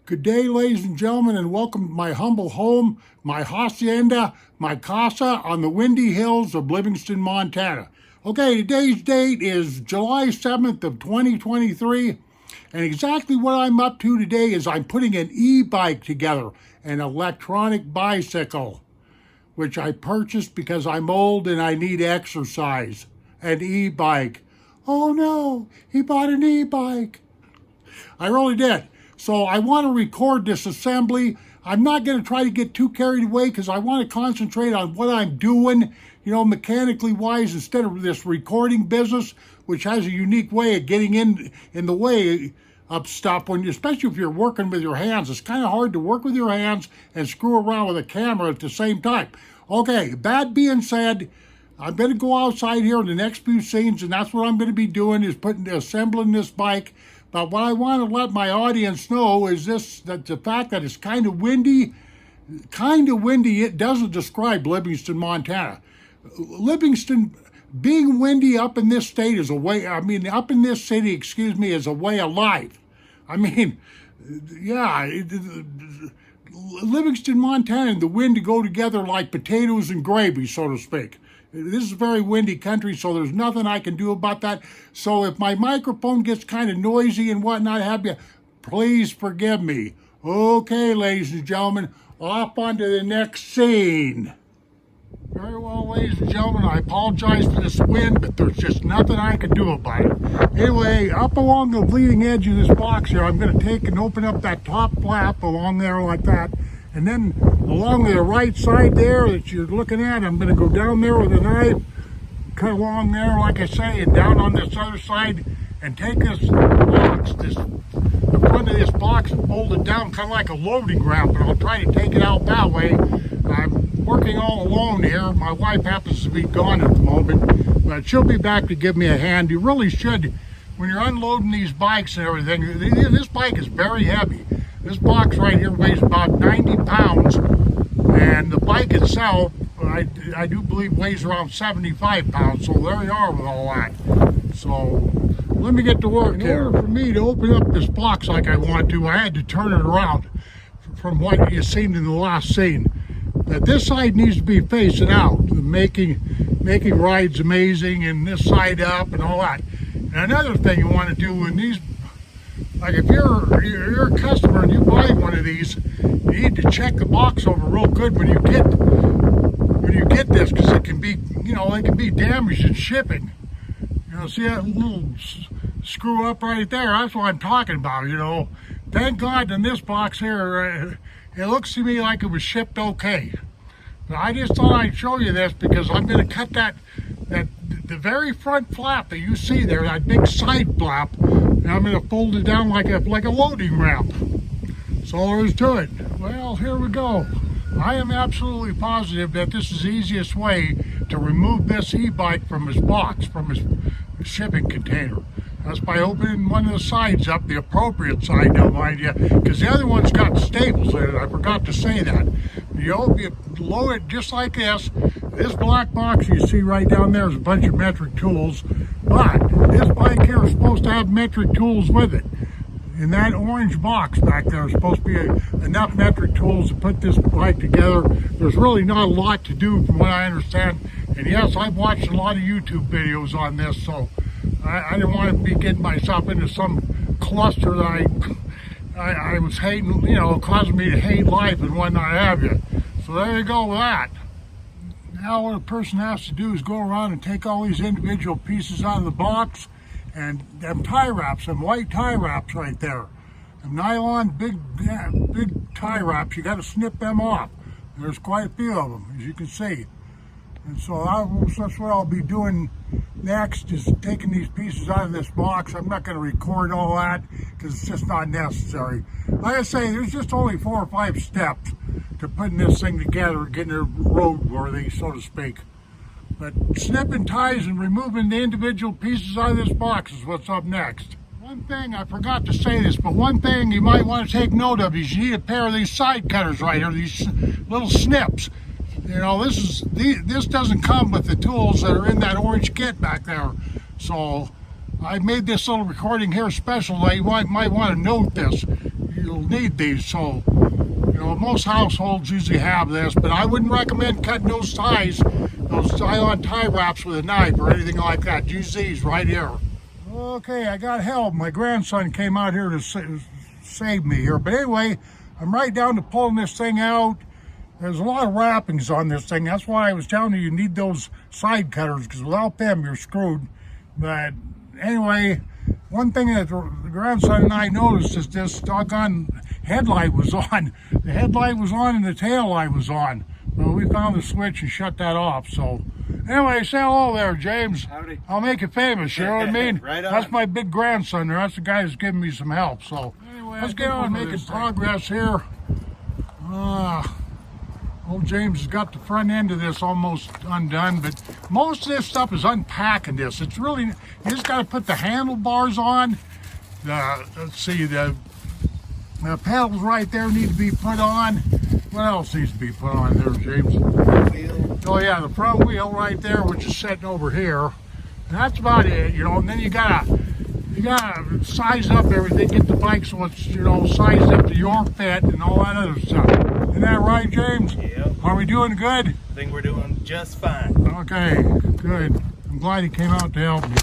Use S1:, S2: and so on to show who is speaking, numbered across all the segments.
S1: Good day, ladies and gentlemen, and welcome to my humble home, my hacienda, my casa on the windy hills of Livingston, Montana. Okay, today's date is July 7th of 2023, and exactly what I'm up to today is I'm putting an e-bike together, an electronic bicycle, which I purchased because I'm old and I need exercise. An e-bike. Oh no, he bought an e-bike. I really did. So I want to record this assembly. I'm not going to try to get too carried away because I want to concentrate on what I'm doing, mechanically wise, instead of this recording business, which has a unique way of getting in the way of stuff, especially if you're working with your hands. It's kind of hard to work with your hands and screw around with a camera at the same time. Okay, that being said, I'm going to go outside here in the next few scenes, and that's what I'm going to be doing, is assembling this bike. But what I want to let my audience know is that the fact that it's kind of windy, it doesn't describe Livingston, Montana. Livingston, being windy up in this state is up in this city, is a way of life. Livingston, Montana and the wind go together like potatoes and gravy, so to speak. This is a very windy country, so there's nothing I can do about that. So if my microphone gets kind of noisy and whatnot, please forgive me. Okay, ladies and gentlemen, off onto the next scene. Very well, ladies and gentlemen, I apologize for this wind, but there's just nothing I can do about it. Anyway, up along the leading edge of this box here, I'm going to take and open up that top flap along there like that. And then along the right side there that you're looking at, I'm going to go down there with a knife, cut along there, like I say, and down on this other side, and take this box, the front of this box, and fold it down kind of like a loading ramp, and I'll try to take it out that way. I'm working all alone here. My wife happens to be gone at the moment, but she'll be back to give me a hand. You really should, when you're unloading these bikes and everything, this bike is very heavy. This box right here weighs about 90 pounds, and the bike itself, I do believe, weighs around 75 pounds, so there you are with all that. So, let me get to work here. In order for me to open up this box like I want to, I had to turn it around from what you've seen in the last scene. That this side needs to be facing out, making rides amazing, and this side up and all that. And another thing you want to do in these, like if you're a customer and you buy one of these, you need to check the box over real good when you get this, because it can be, it can be damaged in shipping. See that little screw up right there? That's what I'm talking about. Thank God in this box here, it looks to me like it was shipped okay. But I just thought I'd show you this because I'm going to cut the very front flap that you see there, that big side flap, and I'm going to fold it down like a loading ramp. That's all there is to it. Well, here we go. I am absolutely positive that this is the easiest way to remove this e-bike from his box, from his shipping container. That's by opening one of the sides up, the appropriate side, now mind you, because the other one's got staples in it. I forgot to say that. You load it just like this. This black box you see right down there is a bunch of metric tools, but this bike here is supposed to have metric tools with it. In that orange box back there is supposed to be enough metric tools to put this bike together. There's really not a lot to do from what I understand. And yes, I've watched a lot of YouTube videos on this, so I didn't want to be getting myself into some cluster that I was hating, causing me to hate life and whatnot have you. So there you go with that. Now what a person has to do is go around and take all these individual pieces out of the box, and them tie wraps, them white tie wraps right there, them nylon big tie wraps, you got to snip them off. There's quite a few of them, as you can see. And so that's what I'll be doing next, is taking these pieces out of this box. I'm not going to record all that because it's just not necessary. Like I say, there's just only 4 or 5 steps to putting this thing together, getting it roadworthy, so to speak. But snipping ties and removing the individual pieces out of this box is what's up next. One thing, I forgot to say this, but one thing you might want to take note of is you need a pair of these side cutters right here, these little snips. This doesn't come with the tools that are in that orange kit back there. So I made this little recording here special. You might want to note this. you'll need these. So, you know, most households usually have this, but I wouldn't recommend cutting those nylon tie wraps with a knife or anything like that. Use these right here. Okay, I got help. My grandson came out here to save me here. But anyway, I'm right down to pulling this thing out. There's a lot of wrappings on this thing. That's why I was telling you need those side cutters, because without them you're screwed. But anyway, one thing that the grandson and I noticed is this doggone headlight was on. The headlight was on and the tail light was on. Well, we found the switch and shut that off. So anyway, say hello there, James.
S2: Howdy.
S1: I'll make it famous, you know what I mean?
S2: Right on.
S1: That's my big grandson there. That's the guy who's giving me some help. So anyway, let's get on making progress here. Old James has got the front end of this almost undone, but most of this stuff is unpacking this. It's really, you just got to put the handlebars on. Let's see, the pedals right there need to be put on. What else needs to be put on there, James?
S2: Wheel.
S1: Oh yeah, the front wheel right there, which is sitting over here. And that's about it, you know. And then you gotta size up everything, get the bike so it's, you know, sized up to your fit and all that other stuff. Isn't that right, James?
S2: Yep.
S1: Are we doing good?
S2: I think we're doing just fine.
S1: Okay, good. I'm glad he came out to help me.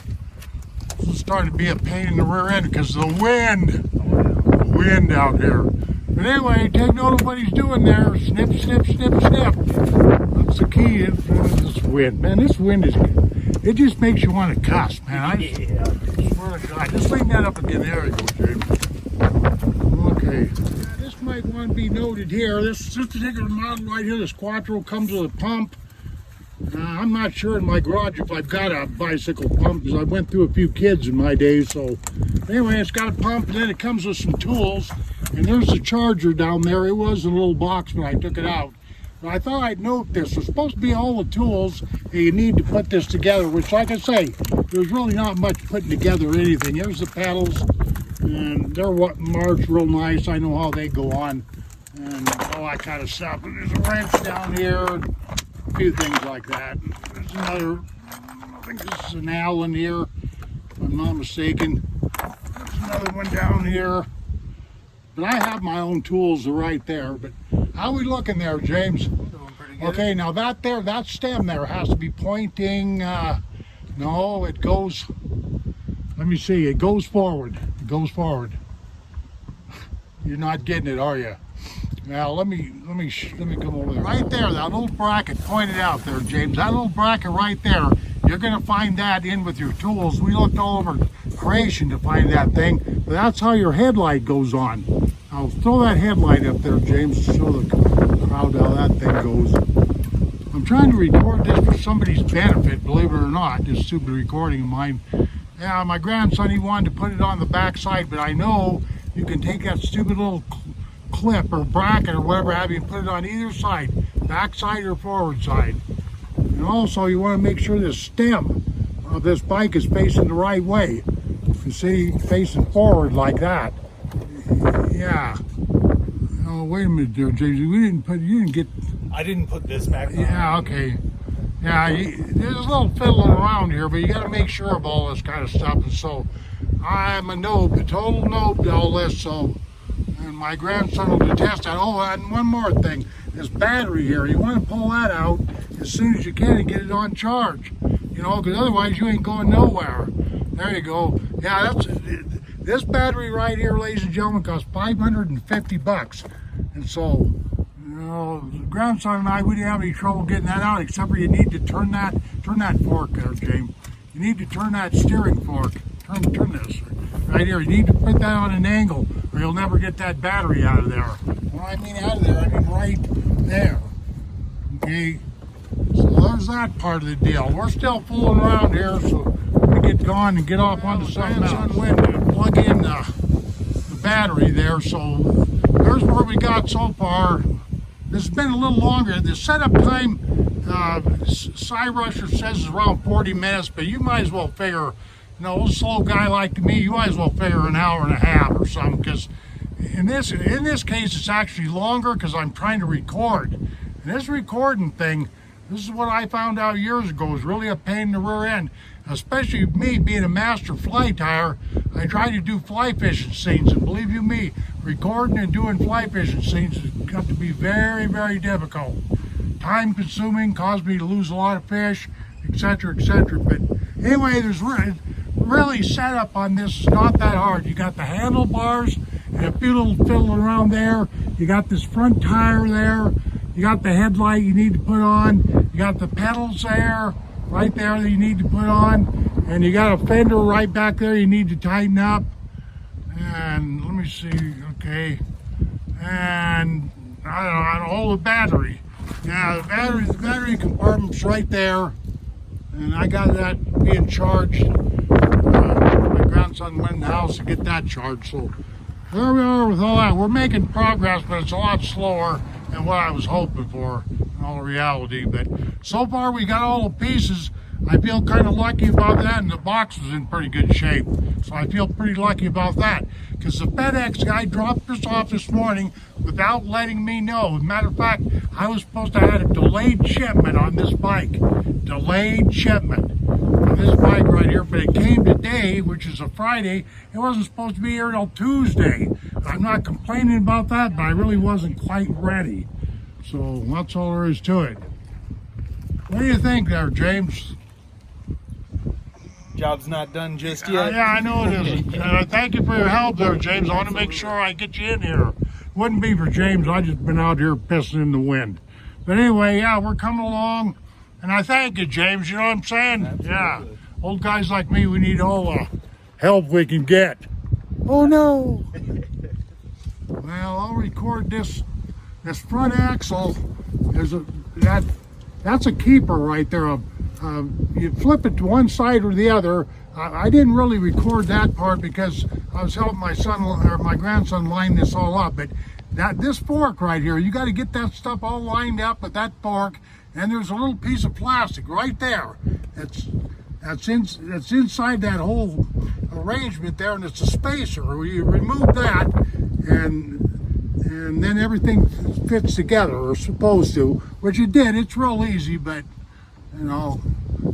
S1: This is starting to be a pain in the rear end because of the wind out here. But anyway, take note of what he's doing there. Snip, snip, snip, snip. That's the key. This wind, man. This wind is, it just makes you want to cuss, man. I swear to God. Just lean that up again. There you go, James. Okay. This might want to be noted here. This particular model right here, this Quattro, comes with a pump. I'm not sure in my garage if I've got a bicycle pump, because I went through a few kids in my day. So anyway, it's got a pump, and then it comes with some tools. And there's the charger down there. It was in a little box when I took it out. But I thought I'd note this. There's supposed to be all the tools that you need to put this together, which, like I say, there's really not much putting together or anything. There's the pedals, and they're marked real nice. I know how they go on, and all that kind of stuff. And there's a wrench down here, a few things like that. There's another, I think this is an Allen here, if I'm not mistaken. There's another one down here. But I have my own tools right there. But how are we looking there, James?
S2: Doing pretty good.
S1: Okay, now that stem there has to be pointing. No, it goes. Let me see. It goes forward. It goes forward. You're not getting it, are you? Now let me come over there. Right there, that little bracket pointed out there, James. That little bracket right there. You're going to find that in with your tools. We looked all over creation to find that thing, but that's how your headlight goes on. I'll throw that headlight up there, James, to show the crowd how that thing goes. I'm trying to record this for somebody's benefit, believe it or not, this stupid recording of mine. Yeah, my grandson, he wanted to put it on the back side, but I know you can take that stupid little clip or bracket or whatever have you and put it on either side, back side or forward side. And also you want to make sure the stem of this bike is facing the right way. You see, facing forward like that. Yeah. Oh, wait a minute there, James. You didn't get.
S2: I didn't put this back on.
S1: Yeah, okay. Yeah, there's a little fiddling around here, but you got to make sure of all this kind of stuff. And so I'm a noob, a total noob to all this. So, and my grandson will detest that. Oh, and one more thing. This battery here, you want to pull that out as soon as you can and get it on charge. You know, because otherwise you ain't going nowhere. There you go. Yeah, this battery right here, ladies and gentlemen, costs $550. And so, you know, the grandson and I, we didn't have any trouble getting that out, except for you need to turn that fork there, James. You need to turn that steering fork. Turn this right here. You need to put that on an angle, or you'll never get that battery out of there. When I mean out of there, I mean right there. Okay. So there's that part of the deal. We're still fooling around here, so we get going and get off onto something else. Went to plug in the battery there, so there's where we got so far. This has been a little longer. The setup time, CYRUSHER says is around 40 minutes, but you might as well figure, you know, a slow guy like me, you might as well figure an hour and a half or something, because in this case it's actually longer because I'm trying to record. And this recording thing, This is what I found out years ago is really a pain in the rear end. Especially me being a master fly tyer, I try to do fly fishing scenes, and believe you me, recording and doing fly fishing scenes has got to be very, very difficult. Time consuming, caused me to lose a lot of fish, etc., etc. But anyway, there's really setup on this is not that hard. You got the handlebars and a few little fiddling around there. You got this front tire there. You got the headlight you need to put on. You got the pedals there, right there that you need to put on. And you got a fender right back there you need to tighten up. And let me see, okay. And I don't know, hold the battery. Yeah, the battery compartment's right there. And I got that being charged. My grandson went in the house to get that charged. So there we are with all that. We're making progress, but it's a lot slower than what I was hoping for in all reality. But so far we got all the pieces. I feel kind of lucky about that, and the box was in pretty good shape. So I feel pretty lucky about that. Because the FedEx guy dropped this off this morning without letting me know. As a matter of fact, I was supposed to have a delayed shipment on this bike. Delayed shipment on this bike right here, but it came today, which is a Friday. It wasn't supposed to be here until Tuesday. I'm not complaining about that, but I really wasn't quite ready. So that's all there is to it. What do you think there, James?
S2: Job's not done just yet.
S1: Yeah, I know it isn't. Thank you for your help there, James. I want to make sure I get you in here. Wouldn't be for James. I just been out here pissing in the wind. But anyway, yeah, we're coming along. And I thank you, James. You know what I'm saying?
S2: Absolutely.
S1: Yeah. Old guys like me, we need all the help we can get. Oh, no. Well, I'll record this front axle. That's a keeper right there. You flip it to one side or the other. I didn't really record that part because I was helping my son or my grandson line this all up. But this fork right here, you got to get that stuff all lined up with that fork. And there's a little piece of plastic right there. That's inside that whole arrangement there, and it's a spacer. You remove that, and then everything fits together, or supposed to. Which it did. It's real easy, but you know.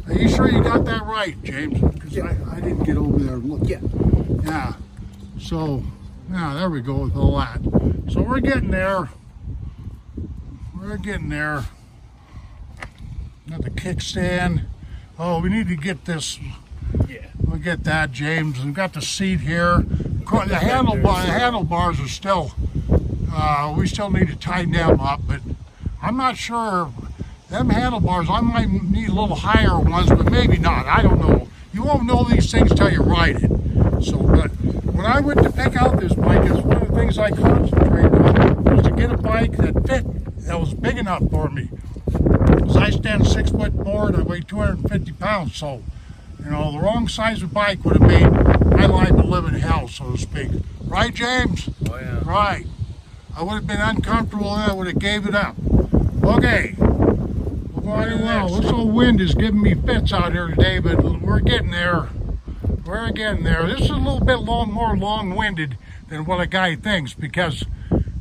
S1: Are you sure you got that right, James? Because I didn't get over there and look yet. Yeah. So, yeah, there we go with all that. So we're getting there. We're getting there. Got the kickstand. Oh, we need to get this.
S2: Yeah.
S1: We'll get that, James. We've got the seat here. The handlebars are still, we still need to tighten them up, but I'm not sure. Them handlebars, I might need a little higher ones, but maybe not. I don't know. You won't know these things till you ride it. So, but when I went to pick out this bike, it's one of the things I concentrated on was to get a bike that fit, that was big enough for me. Because I stand 6'4" and I weigh 250 pounds, so you know the wrong size of bike would have made my life a living hell, so to speak. Right, James?
S2: Oh yeah.
S1: Right. I would have been uncomfortable and I would have gave it up. Okay. Well, this old wind is giving me fits out here today, but we're getting there. We're getting there. This is a little bit more long-winded than what a guy thinks, because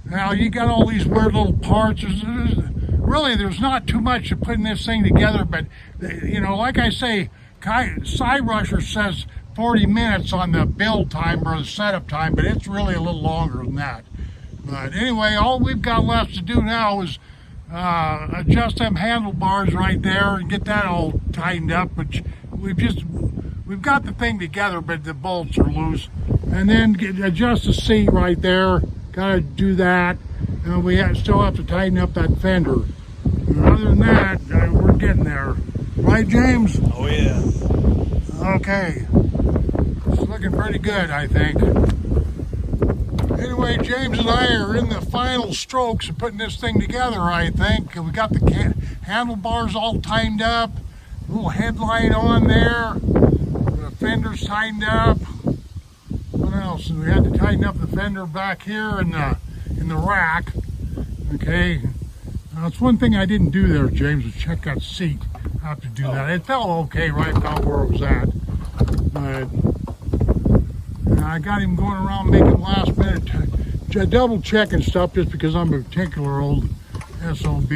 S1: now you got all these weird little parts. Really, there's not too much to putting this thing together, but you know, like I say, CYRUSHER says 40 minutes on the build time or the setup time, but it's really a little longer than that. But anyway, all we've got left to do now is adjust them handlebars right there and get that all tightened up. Which we've got the thing together, but the bolts are loose. And then adjust the seat right there. Got to do that, and we still have to tighten up that fender. And other than that, we're getting there. Right, James?
S2: Oh yeah.
S1: Okay. It's looking pretty good, I think. Anyway, James and I are in the final strokes of putting this thing together, I think. We got the handlebars all tightened up, a little headlight on there, the fender's tightened up. What else? And we had to tighten up the fender back here in the rack. Okay. That's one thing I didn't do there, James, was check that seat. I have to do that. It felt okay right about where it was at. But I got him going around making last minute double checking stuff just because I'm a particular old SOB.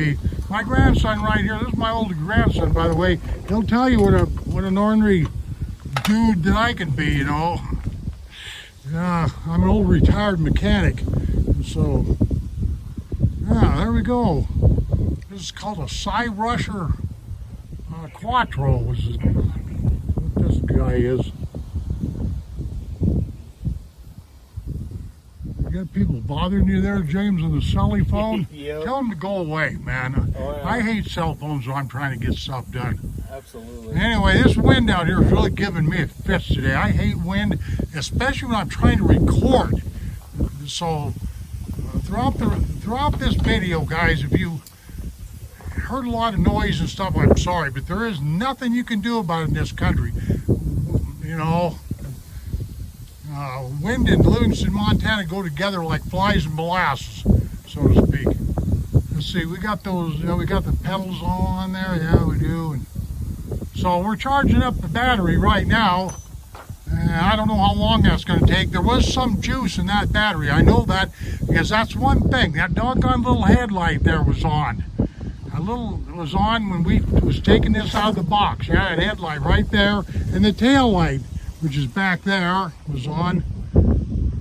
S1: My grandson right here, this is my older grandson, by the way. He'll tell you what an ornery dude that I can be, you know. Yeah, I'm an old retired mechanic. So, yeah, there we go. This is called a CYRUSHER Quattro, which is what this guy is. You got people bothering you there, James, on the celly phone?
S2: Yep.
S1: Tell them to go away, man.
S2: Oh, yeah.
S1: I hate cell phones when I'm trying to get stuff done.
S2: Absolutely.
S1: Anyway, this wind out here is really giving me a fits today. I hate wind, especially when I'm trying to record. So, throughout this video, guys, if you heard a lot of noise and stuff, I'm sorry, but there is nothing you can do about it in this country. You know, wind and Livingston, Montana go together like flies and molasses, so to speak. Let's see, we got those, you know, we got the pedals on there, yeah, we do. And so we're charging up the battery right now. I don't know how long that's going to take. There was some juice in that battery. I know that because that's one thing. That doggone little headlight there was on. It was on when we was taking this out of the box. Yeah, that headlight right there. And the tail light, which is back there, was on.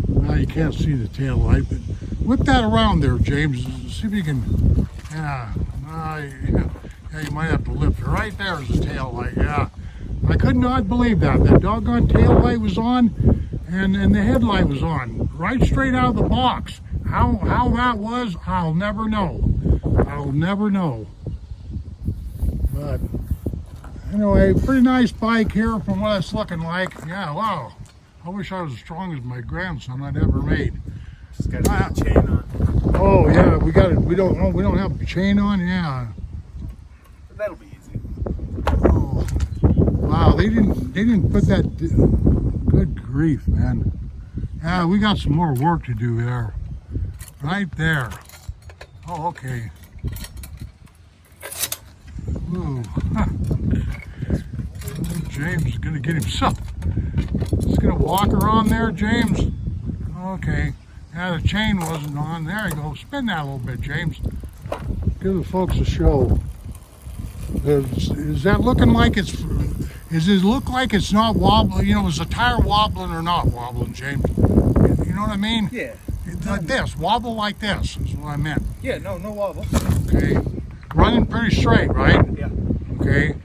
S1: Now you can't see the tail light, but whip that around there, James. See if you can. Yeah, yeah, you might have to lift it. Right there is the tail light. Yeah. I could not believe that. That doggone tail light was on and the headlight was on. Right straight out of the box. How that was, I'll never know. I'll never know. But anyway, pretty nice bike here from what it's looking like. Yeah, wow. I wish I was as strong as my grandson I'd ever made.
S2: Just got a chain on.
S1: Oh yeah, we don't have a chain on, yeah.
S2: But that'll be easy.
S1: Oh. Wow, they didn't put that. Good grief, man. Yeah, we got some more work to do there. Right there. Oh, okay. Ooh. James is gonna get himself. He's gonna walk around there, James. Okay. Yeah, the chain wasn't on. There you go. Spin that a little bit, James. Give the folks a show. Is that looking like it's? Does it look like it's not wobbling? You know, is the tire wobbling or not wobbling, James? You know what I mean?
S2: Yeah.
S1: Like this, wobble like this is what I meant.
S2: Yeah, no wobble.
S1: Okay. Running pretty straight, right?
S2: Yeah.
S1: Okay.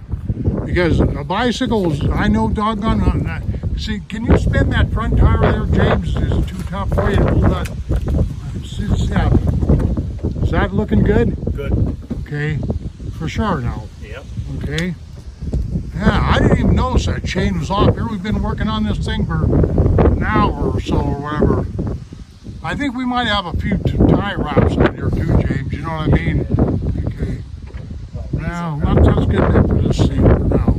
S1: Because a bicycle is, I know doggone on that. See, can you spin that front tire there, James? Is it too tough for you to hold that? Yeah. Is that looking good?
S2: Good.
S1: Okay. For sure now.
S2: Yep.
S1: Okay. Yeah, I didn't even notice that chain was off. Here we've been working on this thing for an hour or so or whatever. I think we might have a few tie wraps on here too, James. You know what I mean? Okay. Now, let's get enough for this thing for now.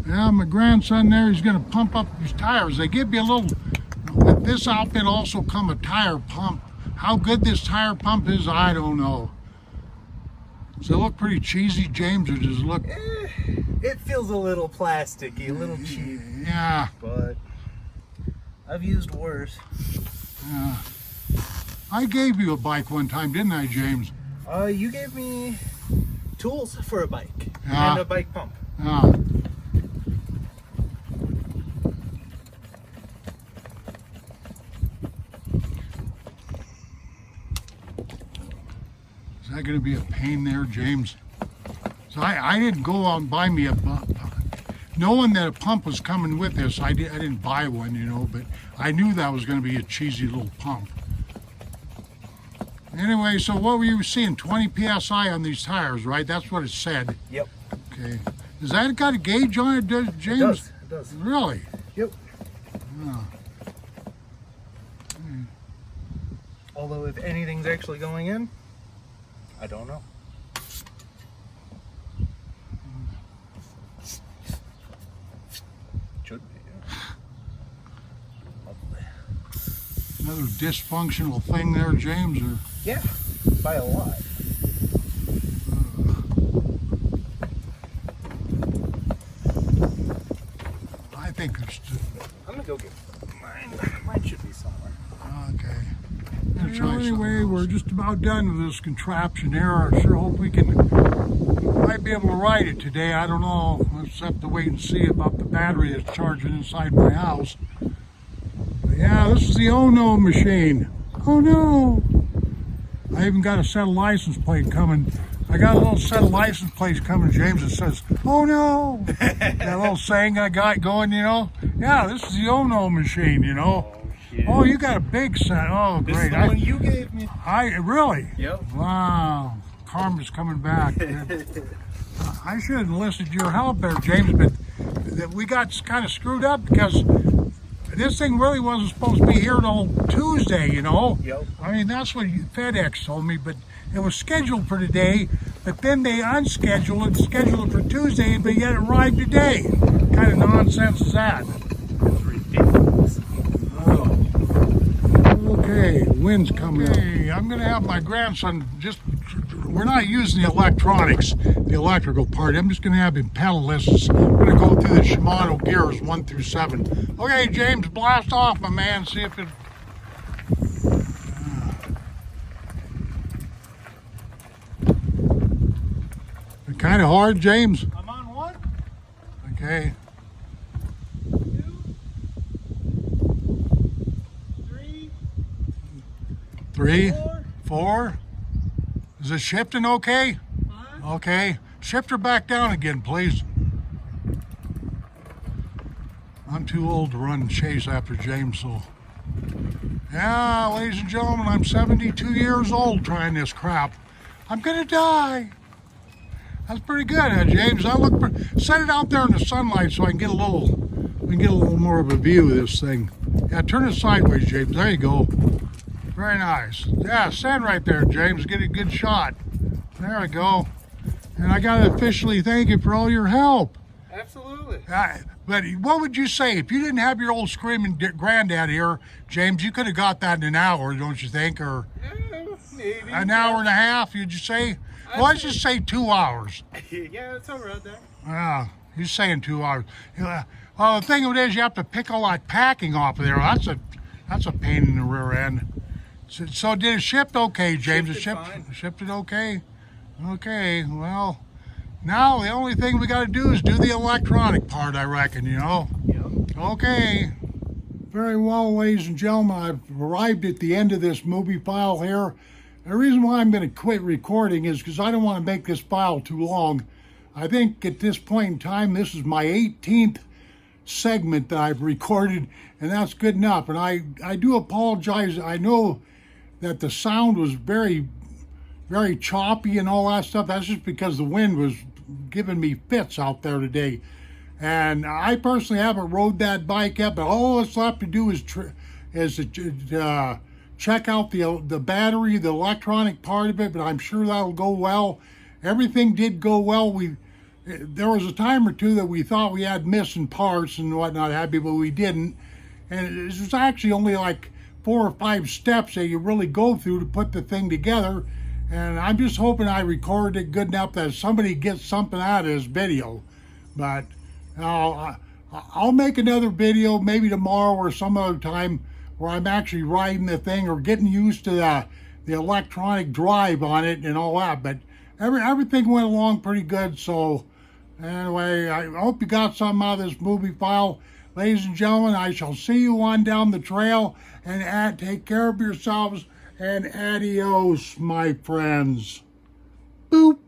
S1: Yeah, my grandson there, he's going to pump up his tires. They give you a little, with this outfit also come a tire pump. How good this tire pump is, I don't know. Does it look pretty cheesy, James, or does it look...
S2: It feels a little plasticky, a little cheap.
S1: Yeah.
S2: But I've used worse.
S1: Yeah. I gave you a bike one time, didn't I, James?
S2: You gave me tools for a bike
S1: Yeah.
S2: and a bike pump.
S1: Yeah. Is that going to be a pain there, James? So I didn't go out and buy me a pump. Knowing that a pump was coming with this, I didn't buy one, you know, but I knew that was going to be a cheesy little pump. Anyway, so what were you seeing? 20 PSI on these tires, right? That's what it said.
S2: Yep.
S1: Okay. Does that got a gauge on it, James?
S2: It does.
S1: Really?
S2: Yep.
S1: Oh.
S2: Although if anything's actually going in, I don't know. Should be, yeah. Lovely.
S1: Another dysfunctional thing there, James? Or
S2: Yeah, by a lot.
S1: I think there's...
S2: I'm gonna go get mine. Mine should be somewhere.
S1: Okay. try anyway, we're just about done with this contraption here. I sure hope we might be able to ride it today. I don't know. We'll just have to wait and see about the battery that's charging inside my house. But yeah, this is the Oh No machine. Oh no! I even got a set of license plate coming. I got a little set of license plates coming, James, that says, "Oh no!" That little saying I got going, you know. Yeah, this is the Oh No machine, you know. Oh, you got a big set. Oh,
S2: This
S1: great.
S2: is the one you gave me.
S1: Really?
S2: Yep.
S1: Wow. Karma's coming back. I should have enlisted your help there, James, but we got kind of screwed up because this thing really wasn't supposed to be here till Tuesday, you know.
S2: Yep.
S1: I mean, that's what FedEx told me, but it was scheduled for today, but then they unscheduled it, scheduled it for Tuesday, but yet it arrived today. What kind of nonsense is that?
S2: It's ridiculous.
S1: Okay, wind's coming up. I'm going to have my grandson we're not using the electronics, the electrical part. I'm just going to have him pedal-less. I'm going to go through the Shimano gears 1 through 7. Okay, James, blast off, my man. See if it... Kind of hard, James?
S2: I'm on 1.
S1: Okay.
S2: 2. 3.
S1: 3, 4. Is it shifting okay?
S2: 5.
S1: Okay. Shift her back down again, please. I'm too old to run and chase after James, so... Yeah, ladies and gentlemen, I'm 72 years old trying this crap. I'm gonna die. That's pretty good, huh, James? Set it out there in the sunlight so I can get a little more of a view of this thing. Yeah, turn it sideways, James. There you go. Very nice. Yeah, stand right there, James. Get a good shot. There we go. And I got to officially thank you for all your help.
S2: Absolutely.
S1: But what would you say if you didn't have your old screaming granddad here, James? You could have got that in an hour, don't you think, or
S2: Maybe.
S1: an hour and a half? You'd you say? Well, let's just say 2 hours.
S2: Yeah, it's all right there.
S1: Yeah, he's saying 2 hours. Well, the thing of it is, you have to pick all that packing off of there. That's a pain in the rear end. So did it shift okay, James? Shipped it okay? Okay, well, now the only thing we got to do is do the electronic part, I reckon, you know?
S2: Yep.
S1: Okay. Very well, ladies and gentlemen, I've arrived at the end of this movie file here. The reason why I'm going to quit recording is because I don't want to make this file too long. I think at this point in time, this is my 18th segment that I've recorded, and that's good enough. And I do apologize. I know that the sound was very, very choppy and all that stuff. That's just because the wind was giving me fits out there today. And I personally haven't rode that bike yet, but all that's left to do is check out the battery, the electronic part of it, but I'm sure that'll go well. Everything did go well. There was a time or two that we thought we had missing parts and whatnot, but we didn't. And it was actually only like 4 or 5 steps that you really go through to put the thing together. And I'm just hoping I recorded it good enough that somebody gets something out of this video. But I'll make another video maybe tomorrow or some other time where I'm actually riding the thing or getting used to the electronic drive on it and all that. But everything went along pretty good. So anyway, I hope you got something out of this movie file. Ladies and gentlemen, I shall see you on down the trail, and take care of yourselves, and adios, my friends. Boop.